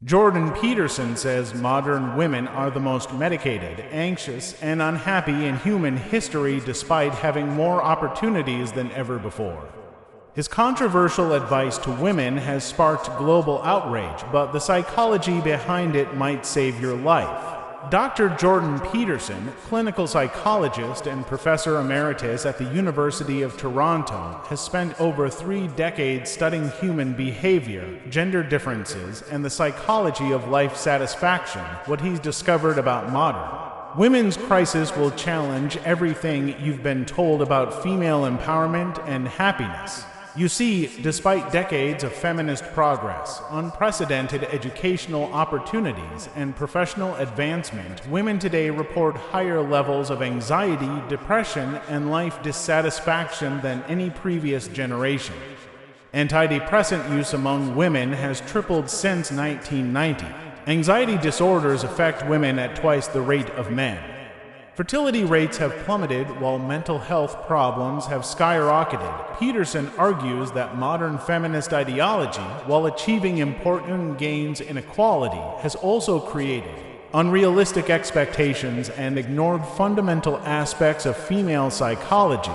Jordan Peterson says modern women are the most medicated, anxious, and unhappy in human history despite having more opportunities than ever before. His controversial advice to women has sparked global outrage, but the psychology behind it might save your life. Dr. Jordan Peterson, clinical psychologist and professor emeritus at the University of Toronto, has spent over 3 decades studying human behavior, gender differences, and the psychology of life satisfaction. What he's discovered about modern women's crisis will challenge everything you've been told about female empowerment and happiness. You see, despite decades of feminist progress, unprecedented educational opportunities, and professional advancement, women today report higher levels of anxiety, depression, and life dissatisfaction than any previous generation. Antidepressant use among women has tripled since 1990. Anxiety disorders affect women at twice the rate of men. Fertility rates have plummeted while mental health problems have skyrocketed. Peterson argues that modern feminist ideology, while achieving important gains in equality, has also created unrealistic expectations and ignored fundamental aspects of female psychology.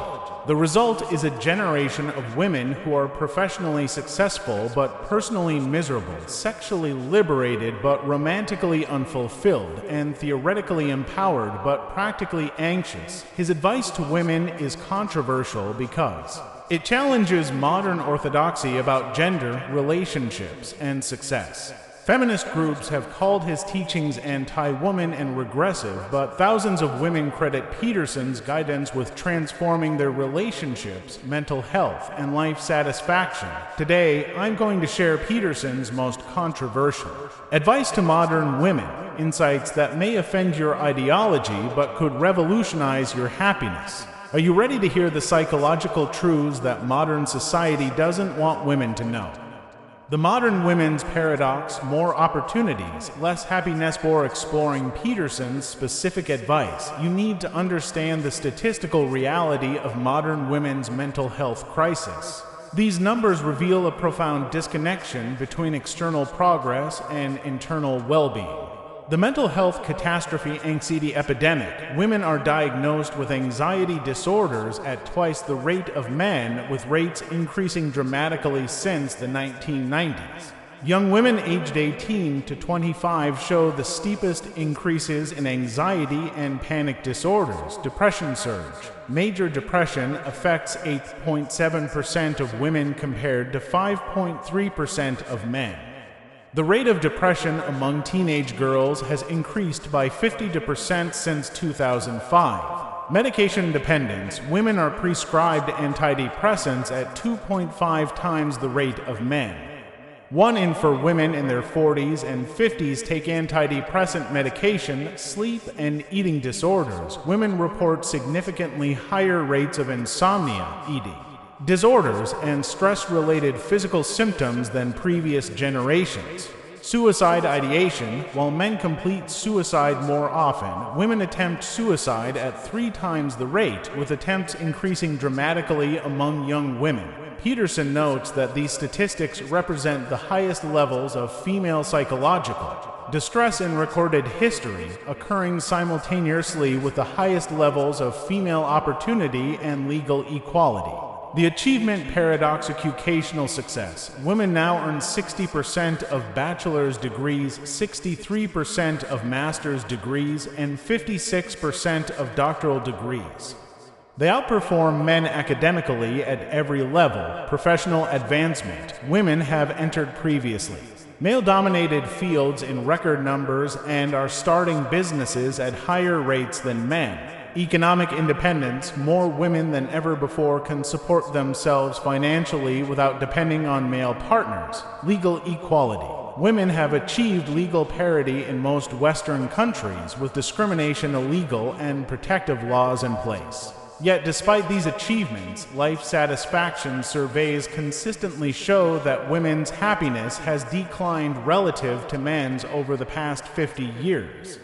The result is a generation of women who are professionally successful but personally miserable, sexually liberated but romantically unfulfilled, and theoretically empowered but practically anxious. His advice to women is controversial because it challenges modern orthodoxy about gender, relationships, and success. Feminist groups have called his teachings anti-woman and regressive, but thousands of women credit Peterson's guidance with transforming their relationships, mental health, and life satisfaction. Today, I'm going to share Peterson's most controversial advice to modern women, insights that may offend your ideology but could revolutionize your happiness. Are you ready to hear the psychological truths that modern society doesn't want women to know? The modern women's paradox: more opportunities, less happiness. Before exploring Peterson's specific advice, you need to understand the statistical reality of modern women's mental health crisis. These numbers reveal a profound disconnection between external progress and internal well-being. The mental health catastrophe anxiety epidemic. Women are diagnosed with anxiety disorders at twice the rate of men, with rates increasing dramatically since the 1990s. Young women aged 18 to 25 show the steepest increases in anxiety and panic disorders. Depression surge. Major depression affects 8.7% of women compared to 5.3% of men. The rate of depression among teenage girls has increased by 50% since 2005. Medication dependence. Women are prescribed antidepressants at 2.5 times the rate of men. 1 in 4 women in their 40s and 50s take antidepressant medication. Sleep and eating disorders. Women report significantly higher rates of insomnia, eating disorders, and stress-related physical symptoms than previous generations. Suicide ideation. While men complete suicide more often, women attempt suicide at 3 times the rate, with attempts increasing dramatically among young women. Peterson notes that these statistics represent the highest levels of female psychological distress in recorded history, occurring simultaneously with the highest levels of female opportunity and legal equality. The achievement paradox. Educational success. Women now earn 60% of bachelor's degrees, 63% of master's degrees, and 56% of doctoral degrees. They outperform men academically at every level. Professional advancement. Women have entered previously male-dominated fields in record numbers and are starting businesses at higher rates than men. Economic independence. More women than ever before can support themselves financially without depending on male partners. Legal equality. Women have achieved legal parity in most Western countries, with discrimination illegal and protective laws in place. Yet, despite these achievements, life satisfaction surveys consistently show that women's happiness has declined relative to men's over the past 50 years.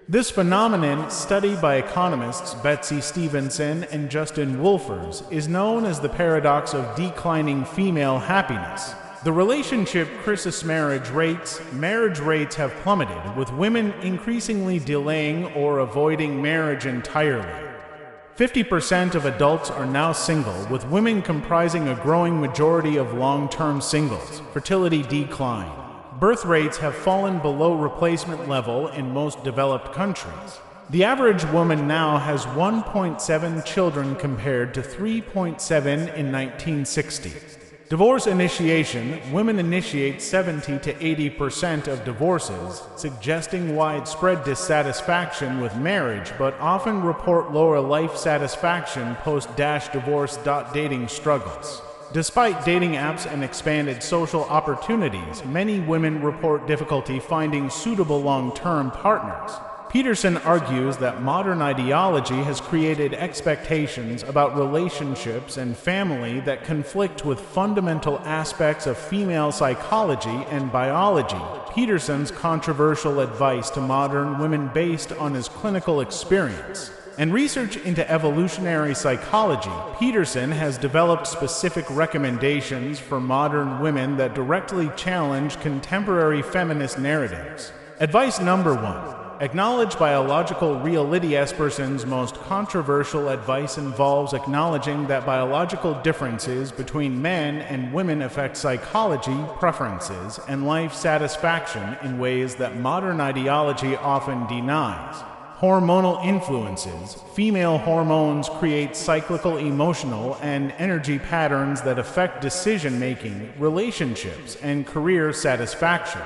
This phenomenon, studied by economists Betsy Stevenson and Justin Wolfers, is known as the paradox of declining female happiness. The relationship crisis marriage rates have plummeted, with women increasingly delaying or avoiding marriage entirely. 50% of adults are now single, with women comprising a growing majority of long-term singles. Fertility decline. Birth rates have fallen below replacement level in most developed countries. The average woman now has 1.7 children compared to 3.7 in 1960. Divorce initiation. Women initiate 70 to 80% of divorces, suggesting widespread dissatisfaction with marriage, but often report lower life satisfaction post-divorce. Dating struggles. Despite dating apps and expanded social opportunities, many women report difficulty finding suitable long-term partners. Peterson argues that modern ideology has created expectations about relationships and family that conflict with fundamental aspects of female psychology and biology. Peterson's controversial advice to modern women based on his clinical experience and research into evolutionary psychology. Peterson has developed specific recommendations for modern women that directly challenge contemporary feminist narratives. Advice number 1. Acknowledge biological reality. Peterson's most controversial advice involves acknowledging that biological differences between men and women affect psychology, preferences, and life satisfaction in ways that modern ideology often denies. Hormonal influences. Female hormones create cyclical emotional and energy patterns that affect decision-making, relationships, and career satisfaction.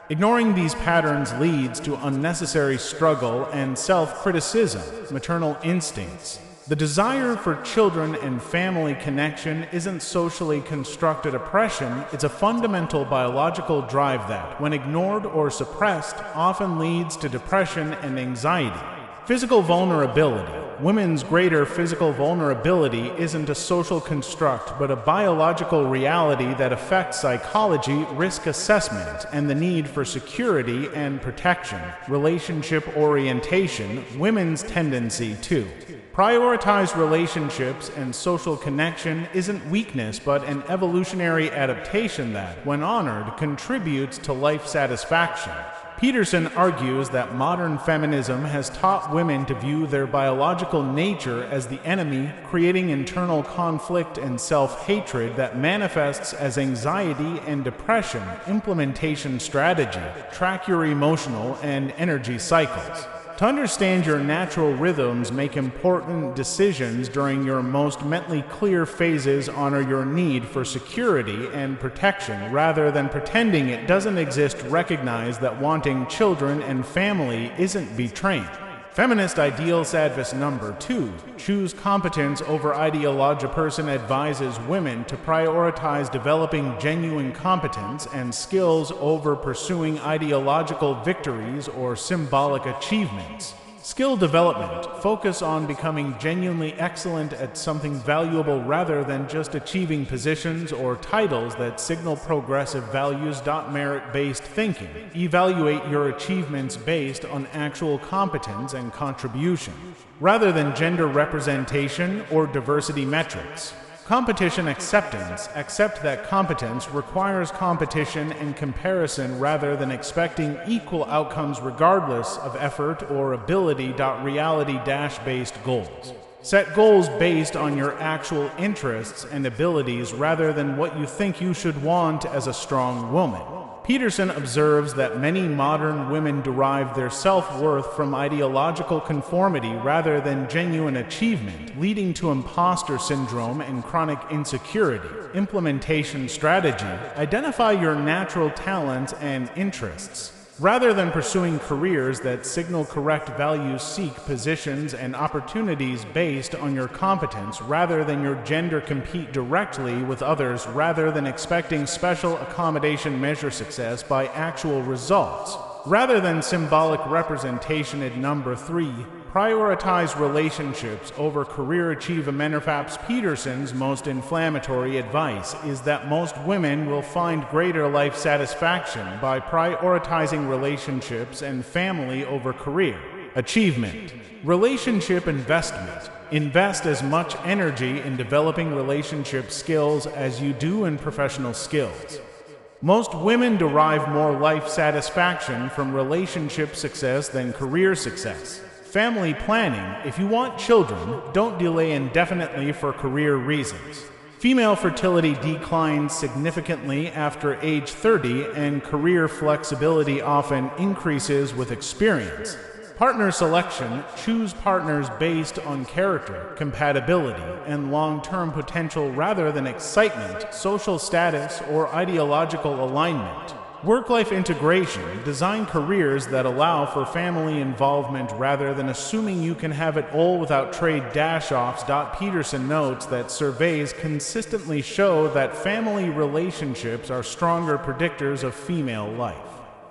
Ignoring these patterns leads to unnecessary struggle and self-criticism. Maternal instincts. The desire for children and family connection isn't socially constructed oppression, it's a fundamental biological drive that, when ignored or suppressed, often leads to depression and anxiety. Physical vulnerability. Women's greater physical vulnerability isn't a social construct, but a biological reality that affects psychology, risk assessment, and the need for security and protection. Relationship orientation. Women's tendency to prioritize relationships and social connection isn't weakness, but an evolutionary adaptation that, when honored, contributes to life satisfaction. Peterson argues that modern feminism has taught women to view their biological nature as the enemy, creating internal conflict and self-hatred that manifests as anxiety and depression. Implementation strategy. Track your emotional and energy cycles. To understand your natural rhythms, make important decisions during your most mentally clear phases. Honor your need for security and protection rather than pretending it doesn't exist. Recognize that wanting children and family isn't betraying. Feminist ideals. Advice number 2. Choose competence over ideology. Peterson advises women to prioritize developing genuine competence and skills over pursuing ideological victories or symbolic achievements. Skill development. Focus on becoming genuinely excellent at something valuable rather than just achieving positions or titles that signal progressive values. Merit-based thinking. Evaluate your achievements based on actual competence and contribution, rather than gender representation or diversity metrics. Competition acceptance. Accept that competence requires competition and comparison rather than expecting equal outcomes regardless of effort or ability. Reality-based goals. Set goals based on your actual interests and abilities rather than what you think you should want as a strong woman. Peterson observes that many modern women derive their self-worth from ideological conformity rather than genuine achievement, leading to imposter syndrome and chronic insecurity. Implementation strategy. Identify your natural talents and interests. Rather than pursuing careers that signal correct values, seek positions and opportunities based on your competence rather than your gender. Compete directly with others rather than expecting special accommodation. Measure success by actual results rather than symbolic representation. Number 3. Prioritize relationships over career achievement. Peterson's most inflammatory advice is that most women will find greater life satisfaction by prioritizing relationships and family over career. Achievement. Relationship investment. Invest as much energy in developing relationship skills as you do in professional skills. Most women derive more life satisfaction from relationship success than career success. Family planning. If you want children, don't delay indefinitely for career reasons. Female fertility declines significantly after age 30, and career flexibility often increases with experience. Partner selection. Choose partners based on character, compatibility, and long-term potential rather than excitement, social status, or ideological alignment. Work-life integration. Design careers that allow for family involvement rather than assuming you can have it all without trade-offs. Peterson notes that surveys consistently show that family relationships are stronger predictors of female life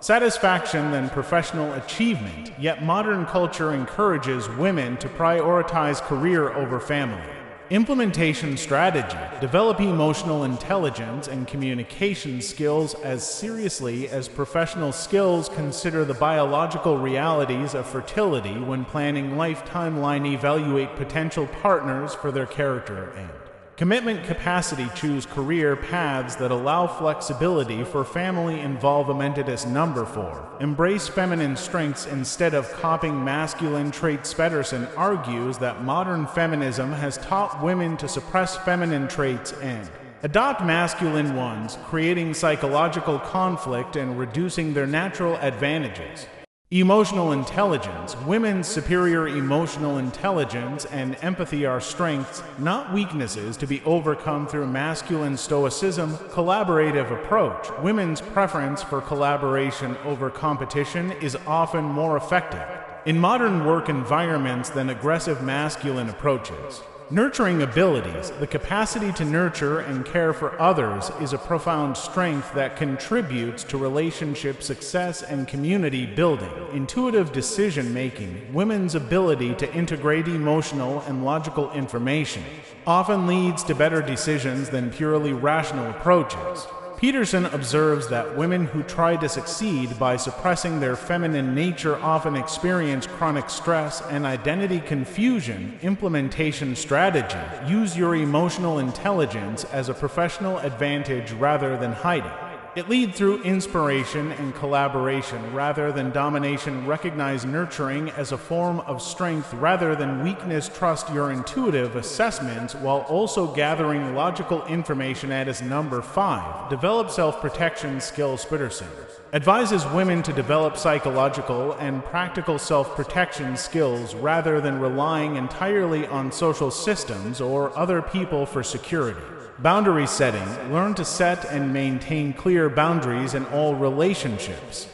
satisfaction than professional achievement, yet modern culture encourages women to prioritize career over family. Implementation strategy. Develop emotional intelligence and communication skills as seriously as professional skills. Consider the biological realities of fertility when planning lifetime line. Evaluate potential partners for their character and commitment capacity. Choose career paths that allow flexibility for family involvement. Number 4. Embrace feminine strengths instead of copying masculine traits. Peterson argues that modern feminism has taught women to suppress feminine traits and adopt masculine ones, creating psychological conflict and reducing their natural advantages. Emotional intelligence. Women's superior emotional intelligence and empathy are strengths, not weaknesses, to be overcome through masculine stoicism. Collaborative approach. Women's preference for collaboration over competition is often more effective in modern work environments than aggressive masculine approaches. Nurturing abilities. The capacity to nurture and care for others is a profound strength that contributes to relationship success and community building. Intuitive decision-making. Women's ability to integrate emotional and logical information often leads to better decisions than purely rational approaches. Peterson observes that women who try to succeed by suppressing their feminine nature often experience chronic stress and identity confusion. Implementation strategy. Use your emotional intelligence as a professional advantage rather than hiding it. Lead through inspiration and collaboration rather than domination. Recognize nurturing as a form of strength rather than weakness. Trust your intuitive assessments while also gathering logical information. Number 5. Develop self-protection skills. Peterson advises women to develop psychological and practical self-protection skills rather than relying entirely on social systems or other people for security. Boundary setting. Learn to set and maintain clear boundaries in all relationships.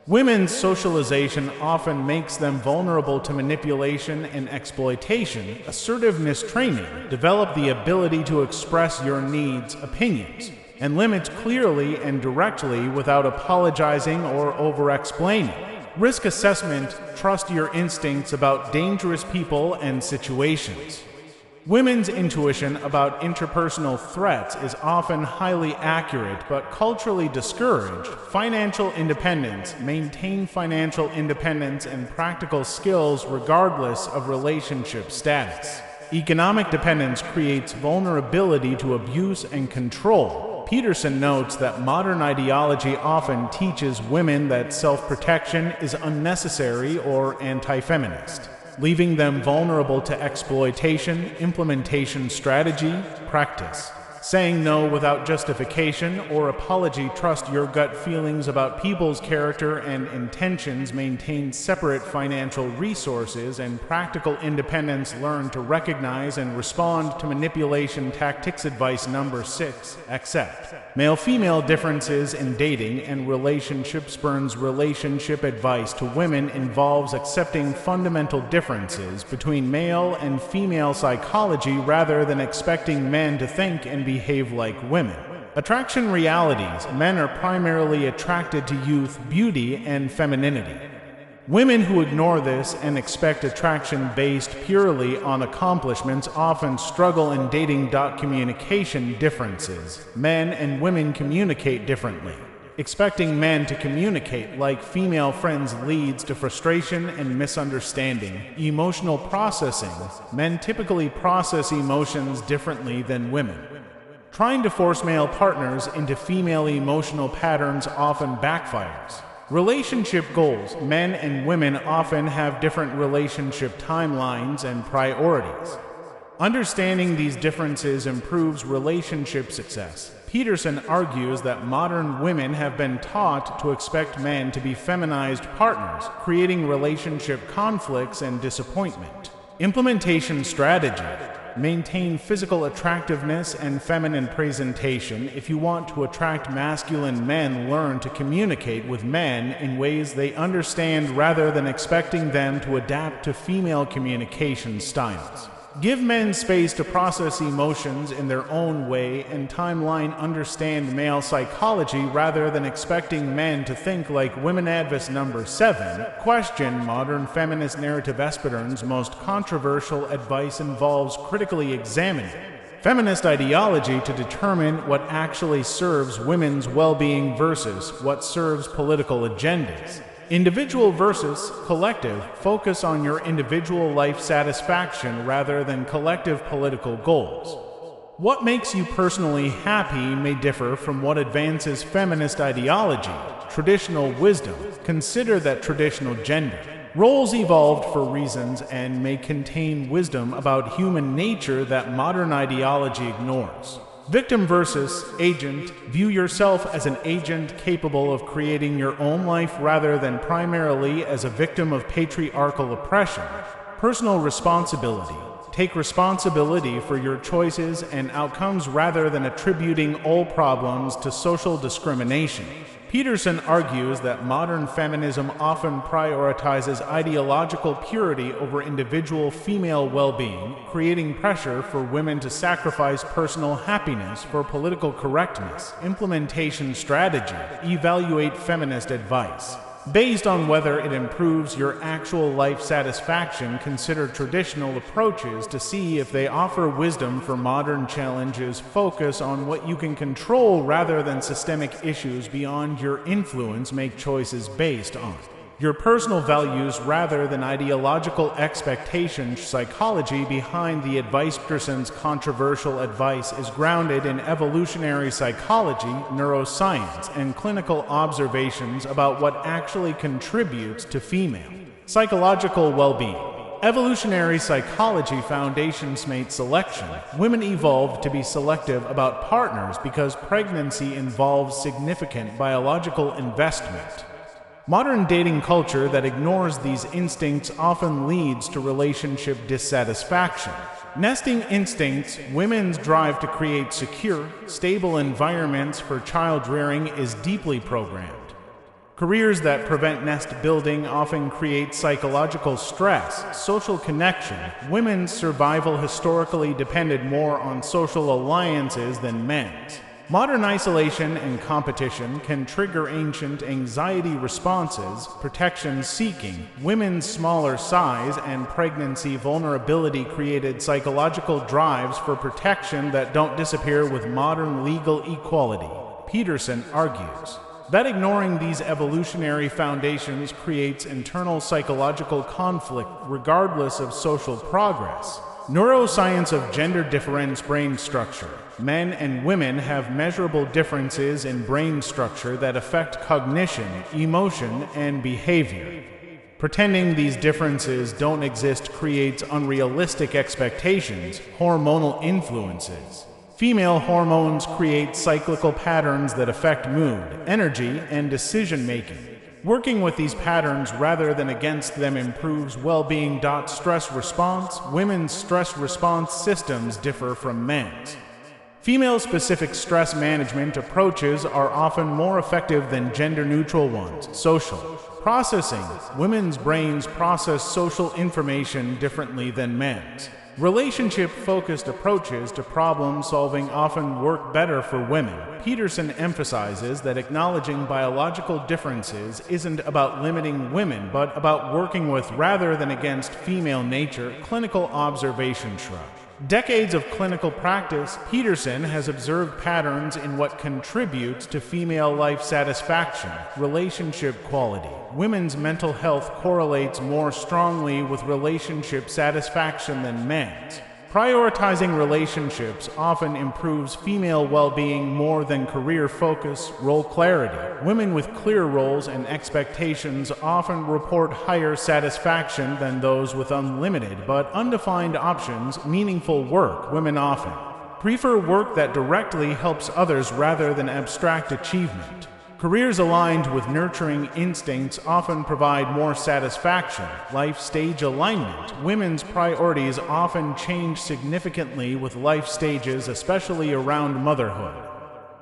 Women's socialization often makes them vulnerable to manipulation and exploitation. Assertiveness training. Develop the ability to express your needs, opinions, and limits clearly and directly without apologizing or over-explaining. Risk assessment. Trust your instincts about dangerous people and situations. Women's intuition about interpersonal threats is often highly accurate but culturally discouraged. Financial independence. Maintain financial independence and practical skills regardless of relationship status. Economic dependence creates vulnerability to abuse and control. Peterson notes that modern ideology often teaches women that self-protection is unnecessary or anti-feminist, leaving them vulnerable to exploitation. Implementation strategy. Practice saying no without justification or apology. Trust your gut feelings about people's character and intentions. Maintain separate financial resources and practical independence. Learn to recognize and respond to manipulation tactics. Advice number 6. Accept male-female differences in dating and relationships. Burns relationship advice to women involves accepting fundamental differences between male and female psychology rather than expecting men to think and behave like women. Attraction realities. Men are primarily attracted to youth, beauty, and femininity. Women who ignore this and expect attraction based purely on accomplishments often struggle in dating. Communication differences. Men and women communicate differently. Expecting men to communicate like female friends leads to frustration and misunderstanding. Emotional processing. Men typically process emotions differently than women. Trying to force male partners into female emotional patterns often backfires. Relationship goals. Men and women often have different relationship timelines and priorities. Understanding these differences improves relationship success. Peterson argues that modern women have been taught to expect men to be feminized partners, creating relationship conflicts and disappointment. Implementation strategy. Maintain physical attractiveness and feminine presentation. If you want to attract masculine men, learn to communicate with men in ways they understand rather than expecting them to adapt to female communication styles. Give men space to process emotions in their own way and timeline. Understand male psychology rather than expecting men to think like women. Advice number 7. Question modern feminist narrative. Esperton's most controversial advice involves critically examining feminist ideology to determine what actually serves women's well-being versus what serves political agendas. Individual versus collective. Focus on your individual life satisfaction rather than collective political goals. What makes you personally happy may differ from what advances feminist ideology. Traditional wisdom. Consider that traditional gender roles evolved for reasons and may contain wisdom about human nature that modern ideology ignores. Victim versus agent. View yourself as an agent capable of creating your own life rather than primarily as a victim of patriarchal oppression. Personal responsibility. Take responsibility for your choices and outcomes rather than attributing all problems to social discrimination. Peterson argues that modern feminism often prioritizes ideological purity over individual female well-being, creating pressure for women to sacrifice personal happiness for political correctness. Implementation strategy. Evaluate feminist advice. Based on whether it improves your actual life satisfaction, consider traditional approaches to see if they offer wisdom for modern challenges. Focus on what you can control rather than systemic issues beyond your influence. Make choices based on your personal values rather than ideological expectations. Psychology behind the advice. Peterson's controversial advice is grounded in evolutionary psychology, neuroscience, and clinical observations about what actually contributes to female psychological well-being. Evolutionary psychology foundations mate selection. Women evolved to be selective about partners because pregnancy involves significant biological investment. Modern dating culture that ignores these instincts often leads to relationship dissatisfaction. Nesting instincts. Women's drive to create secure, stable environments for child rearing is deeply programmed. Careers that prevent nest building often create psychological stress. Social connection. Women's survival historically depended more on social alliances than men's. Modern isolation and competition can trigger ancient anxiety responses. Protection seeking. Women's smaller size and pregnancy vulnerability created psychological drives for protection that don't disappear with modern legal equality. Peterson argues that ignoring these evolutionary foundations creates internal psychological conflict regardless of social progress. Neuroscience of gender difference. Brain structure. Men and women have measurable differences in brain structure that affect cognition, emotion, and behavior. Pretending these differences don't exist creates unrealistic expectations. Hormonal influences. Female hormones create cyclical patterns that affect mood, energy, and decision-making. Working with these patterns rather than against them improves well-being. Stress response. Women's stress response systems differ from men's. Female-specific stress management approaches are often more effective than gender-neutral ones. Social processing. Women's brains process social information differently than men's. Relationship-focused approaches to problem-solving often work better for women. Peterson emphasizes that acknowledging biological differences isn't about limiting women, but about working with rather than against female nature. Clinical observation shrug. Decades of clinical practice, Peterson has observed patterns in what contributes to female life satisfaction, relationship quality. Women's mental health correlates more strongly with relationship satisfaction than men's. Prioritizing relationships often improves female well-being more than career focus, role clarity. Women with clear roles and expectations often report higher satisfaction than those with unlimited but undefined options. Meaningful work. Women often prefer work that directly helps others rather than abstract achievement. Careers aligned with nurturing instincts often provide more satisfaction. Life stage alignment. Women's priorities often change significantly with life stages, especially around motherhood.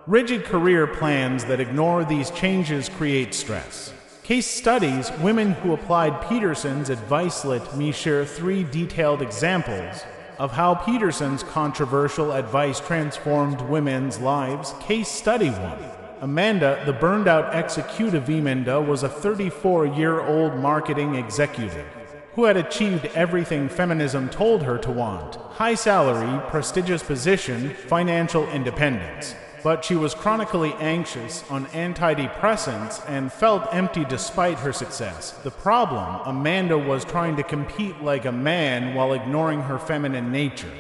Rigid career plans that ignore these changes create stress. Case studies. Women who applied Peterson's advice. Let me share 3 detailed examples of how Peterson's controversial advice transformed women's lives. Case study 1. Amanda, the burned-out executive. Amanda was a 34-year-old marketing executive who had achieved everything feminism told her to want: high salary, prestigious position, financial independence. But she was chronically anxious, on antidepressants, and felt empty despite her success. The problem: Amanda was trying to compete like a man while ignoring her feminine nature.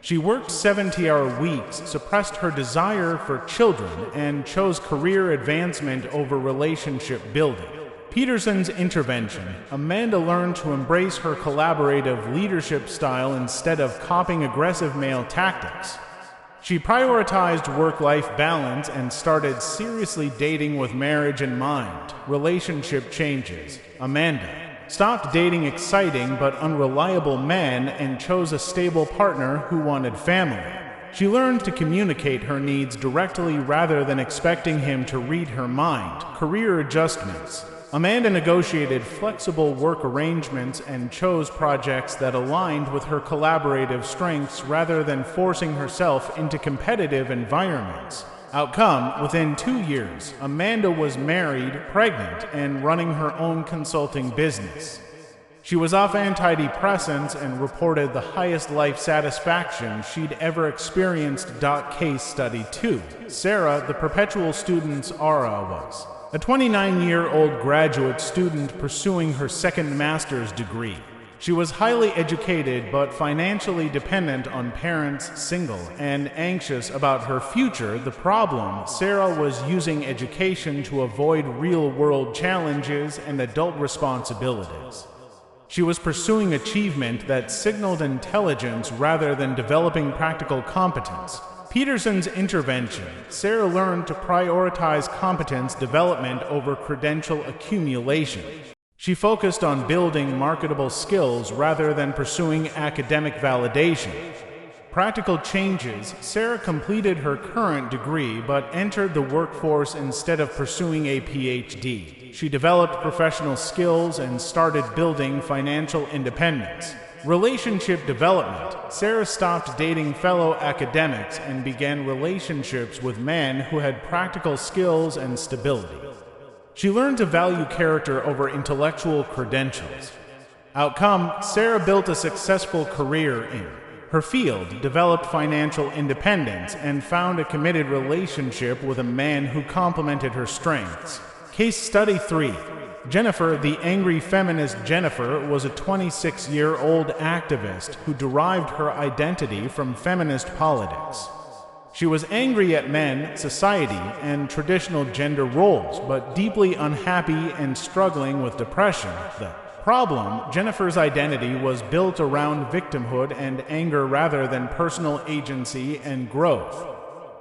She worked 70-hour weeks, suppressed her desire for children, and chose career advancement over relationship building. Peterson's intervention. Amanda learned to embrace her collaborative leadership style instead of copying aggressive male tactics. She prioritized work-life balance and started seriously dating with marriage in mind. Relationship changes. Amanda stopped dating exciting but unreliable men and chose a stable partner who wanted family. She learned to communicate her needs directly rather than expecting him to read her mind. Career adjustments. Amanda negotiated flexible work arrangements and chose projects that aligned with her collaborative strengths rather than forcing herself into competitive environments. Outcome: within 2 years, Amanda was married, pregnant, and running her own consulting business. She was off antidepressants and reported the highest life satisfaction she'd ever experienced. Case study 2. Sarah, the perpetual student's aura, was a 29-year-old graduate student pursuing her second master's degree. She was highly educated but financially dependent on parents, single, and anxious about her future. The problem: Sarah was using education to avoid real-world challenges and adult responsibilities. She was pursuing achievement that signaled intelligence rather than developing practical competence. Peterson's intervention. Sarah learned to prioritize competence development over credential accumulation. She focused on building marketable skills rather than pursuing academic validation. Practical changes. Sarah completed her current degree but entered the workforce instead of pursuing a PhD. She developed professional skills and started building financial independence. Relationship development. Sarah stopped dating fellow academics and began relationships with men who had practical skills and stability. She learned to value character over intellectual credentials. Outcome: Sarah built a successful career in her field, developed financial independence, and found a committed relationship with a man who complemented her strengths. Case study 3. Jennifer, the angry feminist. Jennifer was a 26-year-old activist who derived her identity from feminist politics. She was angry at men, society, and traditional gender roles, but deeply unhappy and struggling with depression. The problem: Jennifer's identity was built around victimhood and anger rather than personal agency and growth.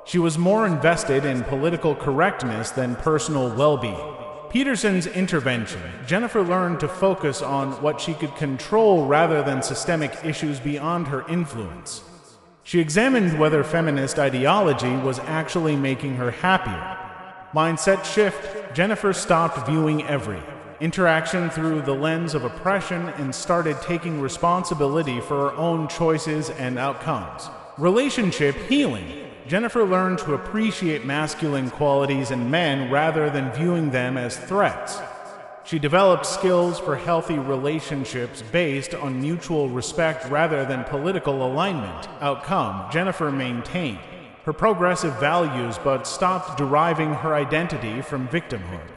She was more invested in political correctness than personal well-being. Peterson's intervention. Jennifer learned to focus on what she could control rather than systemic issues beyond her influence. She examined whether feminist ideology was actually making her happier. Mindset shift. Jennifer stopped viewing every interaction through the lens of oppression and started taking responsibility for her own choices and outcomes. Relationship healing. Jennifer learned to appreciate masculine qualities in men rather than viewing them as threats. She developed skills for healthy relationships based on mutual respect rather than political alignment. Outcome: Jennifer maintained her progressive values but stopped deriving her identity from victimhood.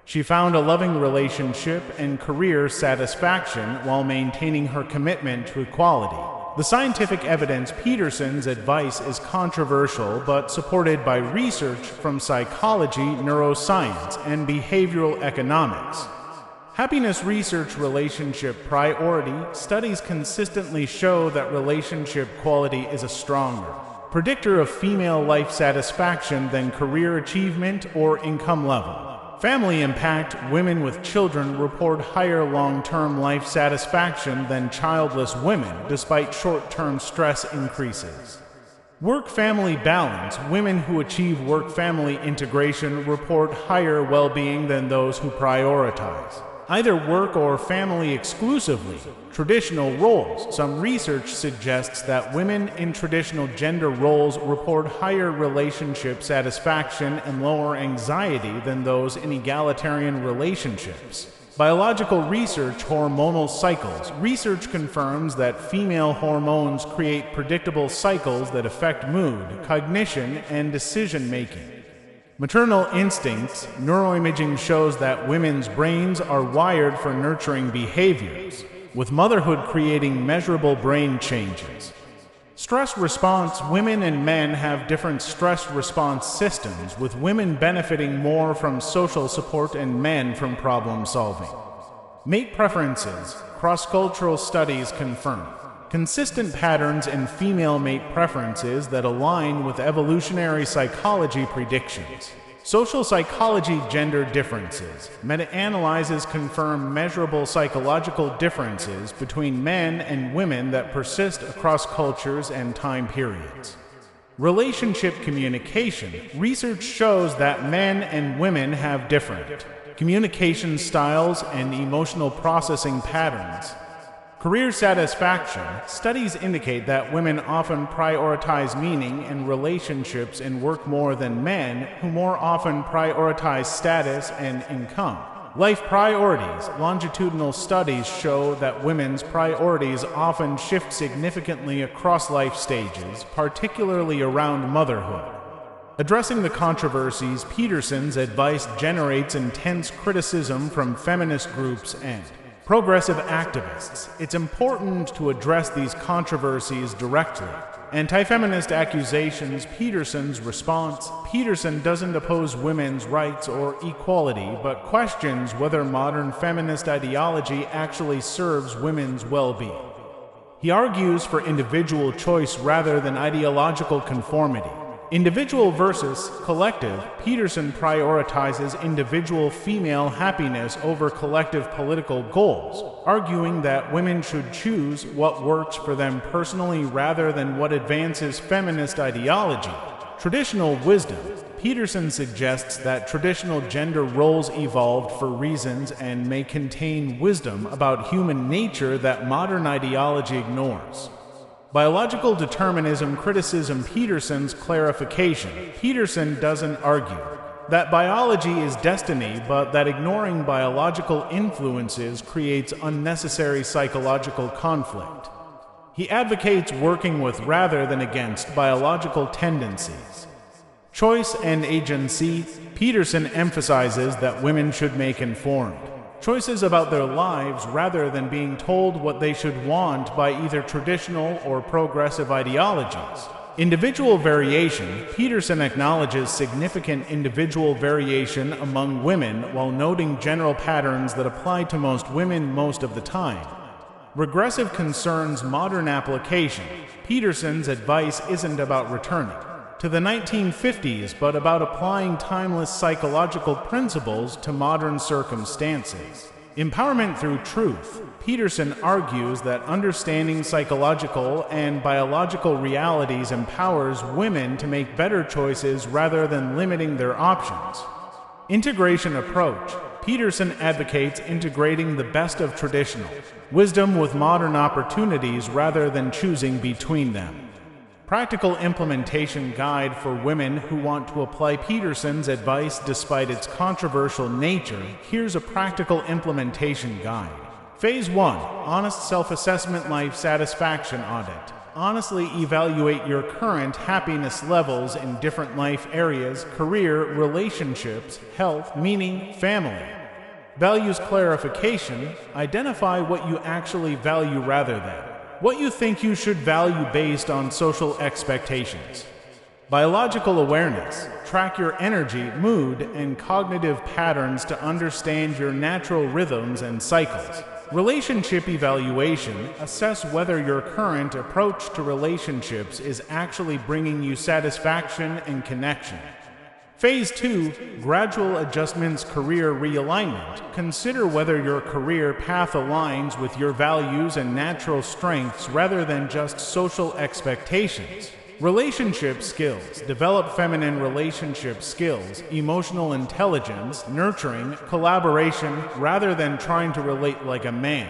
She found a loving relationship and career satisfaction while maintaining her commitment to equality. The scientific evidence: Peterson's advice is controversial but supported by research from psychology, neuroscience, and behavioral economics. Happiness research: relationship priority. Studies consistently show that relationship quality is a stronger predictor of female life satisfaction than career achievement or income level. Family impact: women with children report higher long-term life satisfaction than childless women, despite short-term stress increases. Work-family balance: women who achieve work-family integration report higher well-being than those who prioritize either work or family exclusively. Traditional roles: some research suggests that women in traditional gender roles report higher relationship satisfaction and lower anxiety than those in egalitarian relationships. Biological research: hormonal cycles. Research confirms that female hormones create predictable cycles that affect mood, cognition, and decision-making. Maternal instincts: neuroimaging shows that women's brains are wired for nurturing behaviors, with motherhood creating measurable brain changes. Stress response: women and men have different stress response systems, with women benefiting more from social support and men from problem solving. Mate preferences: cross-cultural studies confirm consistent patterns in female mate preferences that align with evolutionary psychology predictions. Social psychology: gender differences. Meta-analyses confirm measurable psychological differences between men and women that persist across cultures and time periods. Relationship communication: research shows that men and women have different communication styles and emotional processing patterns. Career satisfaction: studies indicate that women often prioritize meaning and relationships in work more than men, who more often prioritize status and income. Life priorities: longitudinal studies show that women's priorities often shift significantly across life stages, particularly around motherhood. Addressing the controversies: Peterson's advice generates intense criticism from feminist groups and progressive activists. It's important to address these controversies directly. Anti-feminist accusations: Peterson's response: Peterson doesn't oppose women's rights or equality, but questions whether modern feminist ideology actually serves women's well-being. He argues for individual choice rather than ideological conformity. Individual versus collective: Peterson prioritizes individual female happiness over collective political goals, arguing that women should choose what works for them personally rather than what advances feminist ideology. Traditional wisdom: Peterson suggests that traditional gender roles evolved for reasons and may contain wisdom about human nature that modern ideology ignores. Biological determinism criticism: Peterson's clarification. Peterson doesn't argue that biology is destiny, but that ignoring biological influences creates unnecessary psychological conflict. He advocates working with rather than against biological tendencies. Choice and agency: Peterson emphasizes that women should make informed choices about their lives rather than being told what they should want by either traditional or progressive ideologies. Individual variation: Peterson acknowledges significant individual variation among women while noting general patterns that apply to most women most of the time. Regressive concerns: modern application. Peterson's advice isn't about returning to the 1950s, but about applying timeless psychological principles to modern circumstances. Empowerment through truth: Peterson argues that understanding psychological and biological realities empowers women to make better choices rather than limiting their options. Integration approach: Peterson advocates integrating the best of traditional wisdom with modern opportunities rather than choosing between them. Practical Implementation Guide for Women Who Want to Apply Peterson's Advice Despite Its Controversial Nature. Here's a practical implementation guide. Phase 1. Honest Self-Assessment Life Satisfaction Audit. Honestly evaluate your current happiness levels in different life areas: career, relationships, health, meaning, family. Values clarification. Identify what you actually value rather than what you think you should value based on social expectations. Biological awareness. Track your energy, mood, and cognitive patterns to understand your natural rhythms and cycles. Relationship evaluation. Assess whether your current approach to relationships is actually bringing you satisfaction and connection. Phase 2. Gradual Adjustments Career Realignment. Consider whether your career path aligns with your values and natural strengths rather than just social expectations. Relationship skills. Develop feminine relationship skills, emotional intelligence, nurturing, collaboration, rather than trying to relate like a man.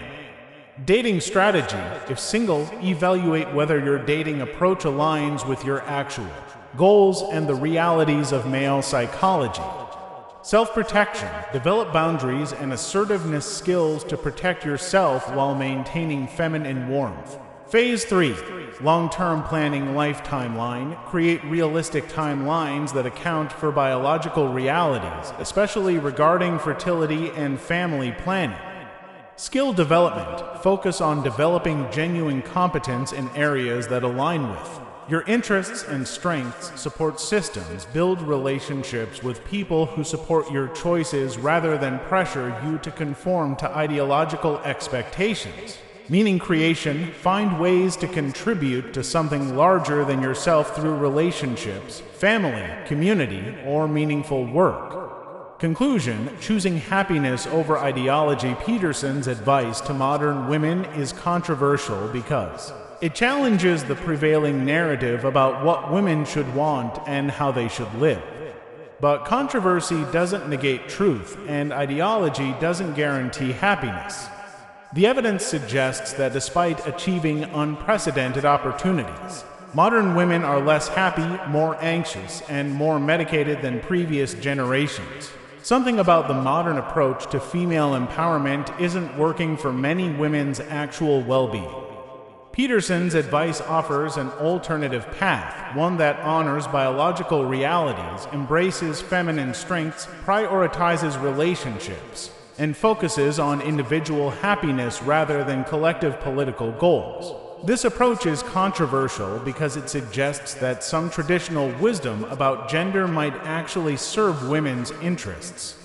Dating strategy. If single, evaluate whether your dating approach aligns with your actual goals and the realities of male psychology. Self-protection. Develop boundaries and assertiveness skills to protect yourself while maintaining feminine warmth. Phase 3. Long-term planning life timeline. Create realistic timelines that account for biological realities, especially regarding fertility and family planning. Skill development. Focus on developing genuine competence in areas that align with your interests and strengths. Support systems. Build relationships with people who support your choices rather than pressure you to conform to ideological expectations. Meaning creation. Find ways to contribute to something larger than yourself through relationships, family, community, or meaningful work. Conclusion. Choosing happiness over ideology. Peterson's advice to modern women is controversial because it challenges the prevailing narrative about what women should want and how they should live. But controversy doesn't negate truth, and ideology doesn't guarantee happiness. The evidence suggests that despite achieving unprecedented opportunities, modern women are less happy, more anxious, and more medicated than previous generations. Something about the modern approach to female empowerment isn't working for many women's actual well-being. Peterson's advice offers an alternative path, one that honors biological realities, embraces feminine strengths, prioritizes relationships, and focuses on individual happiness rather than collective political goals. This approach is controversial because it suggests that some traditional wisdom about gender might actually serve women's interests.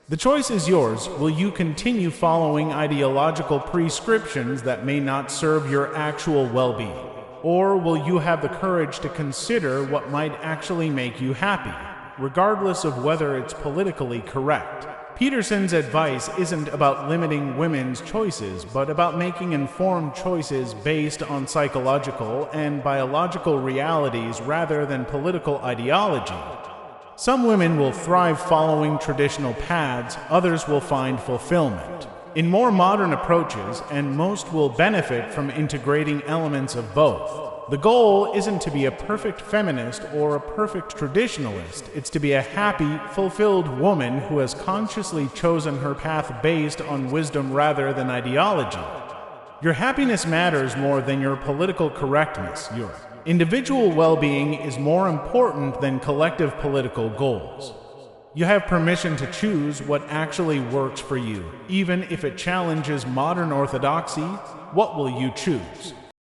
The choice is yours. Will you continue following ideological prescriptions that may not serve your actual well-being? Or will you have the courage to consider what might actually make you happy, regardless of whether it's politically correct? Peterson's advice isn't about limiting women's choices, but about making informed choices based on psychological and biological realities rather than political ideology. Some women will thrive following traditional paths, others will find fulfillment in more modern approaches, and most will benefit from integrating elements of both. The goal isn't to be a perfect feminist or a perfect traditionalist. It's to be a happy, fulfilled woman who has consciously chosen her path based on wisdom rather than ideology. Your happiness matters more than your political correctness. Your individual well-being is more important than collective political goals. You have permission to choose what actually works for you. Even if it challenges modern orthodoxy, what will you choose?